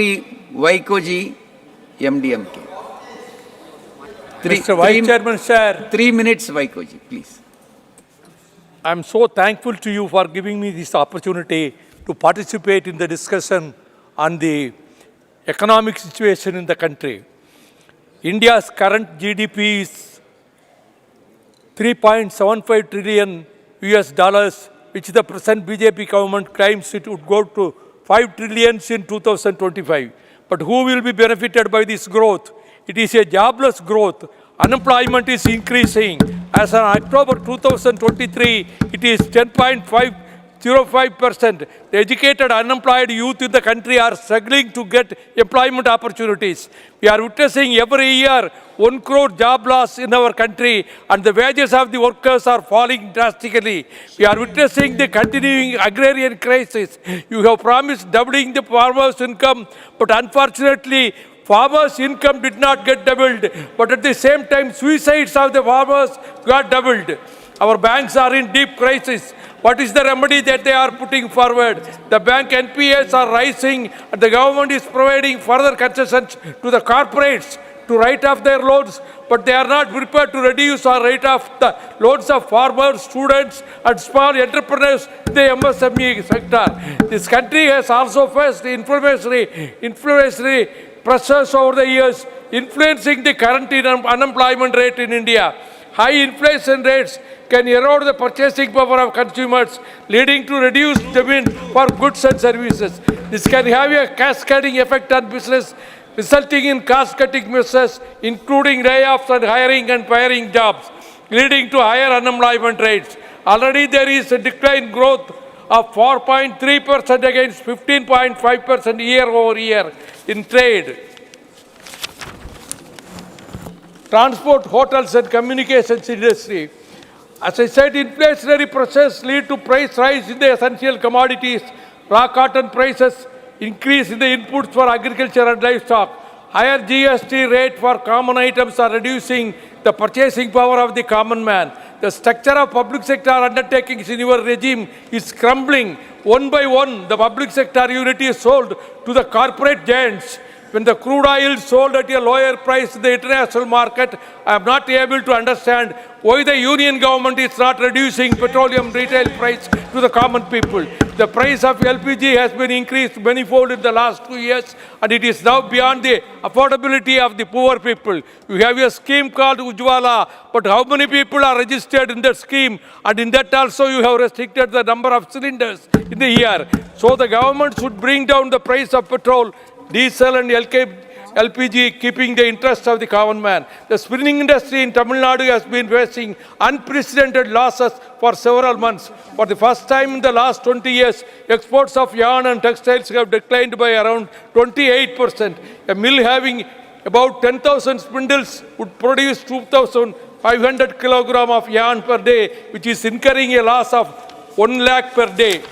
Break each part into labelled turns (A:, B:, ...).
A: Vaiko ji, MDMK.
B: Mr. Vice Chairman, sir.
A: 3 minutes, Vaiko ji, please.
B: I am so thankful to you for giving me this opportunity to participate in the discussion on the economic situation in the country. India's current GDP is 3.75 trillion US dollars, which the present BJP government claims it would go to 5 trillion in 2025. But who will be benefited by this growth? It is a jobless growth. Unemployment is increasing. As on October 2023, it is 10.505%. The educated unemployed youth in the country are struggling to get employment opportunities. We are witnessing every year 1 crore job loss in our country, and the wages of the workers are falling drastically. We are witnessing the continuing agrarian crisis. You have promised doubling the farmers' income, but unfortunately, farmers' income did not get doubled, but at the same time, suicides of the farmers got doubled. Our banks are in deep crisis. What is the remedy that they are putting forward? The bank NPAs are rising, and the government is providing further concessions to the corporates to write off their loans, but they are not prepared to reduce or write off the loans of farmers, students, and small entrepreneurs in the MSME sector. This country has also faced inflationary pressures over the years, influencing the current unemployment rate in India. High inflation rates can erode the purchasing power of consumers, leading to reduced demand for goods and services. This can have a cascading effect on business, resulting in cost-cutting measures, including layoffs and hiring and firing jobs, leading to higher unemployment rates. Already there is a decline growth of 4.3% against 15.5% year over year in trade, transport, hotels and communications industry. As I said, inflationary pressures lead to price rise in the essential commodities. Raw cotton prices increase in the inputs for agriculture and livestock. Higher GST rate for common items are reducing the purchasing power of the common man. The structure of public sector undertakings in your regime is crumbling. One by one, the public sector unit is sold to the corporate giants. When the crude oil is sold at a lower price in the international market, I am not able to understand why the union government is not reducing petroleum retail price to the common people. The price of LPG has been increased manifold in the last 2 years, and it is now beyond the affordability of the poor people. You have a scheme called Ujjwala, but how many people are registered in that scheme? And in that also you have restricted the number of cylinders in the year. So the government should bring down the price of petrol, diesel and LPG, keeping the interests of the common man. The spinning industry in Tamil Nadu has been facing unprecedented losses for several months. For the first time in the last 20 years, exports of yarn and textiles have declined by around 28%. A mill having about 10,000 spindles would produce 2,500 kilograms of yarn per day, which is incurring a loss of 1 lakh per day.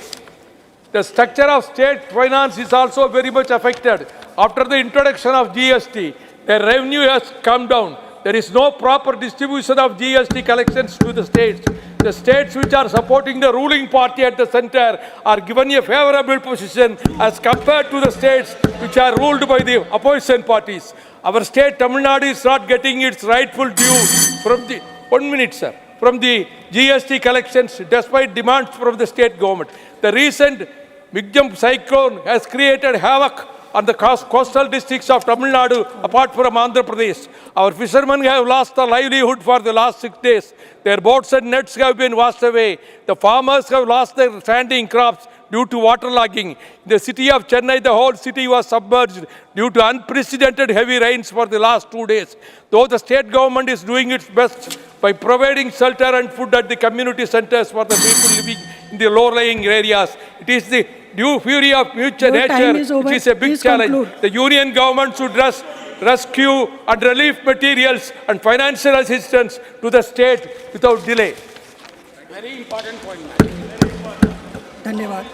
B: The structure of state finance is also very much affected. After the introduction of GST, the revenue has come down. There is no proper distribution of GST collections to the states. The states which are supporting the ruling party at the center are given a favorable position as compared to the states which are ruled by the opposition parties. Our state, Tamil Nadu, is not getting its rightful due from the... 1 minute, sir. From the GST collections despite demands from the state government. The recent michaung cyclone has created havoc on the coastal districts of Tamil Nadu apart from Andhra Pradesh. Our fishermen have lost their livelihood for the last 6 days. Their boats and nets have been washed away. The farmers have lost their standing crops due to waterlogging. In the city of Chennai, the whole city was submerged due to unprecedented heavy rains for the last 2 days. Though the state government is doing its best by providing shelter and food at the community centers for the people living in the low-lying areas, it is the due fury of mutual nature which is a big challenge. Conclude. The union government should rescue and relief materials and financial assistance to the state without delay.
C: Very important point.
D: धन्यवाद.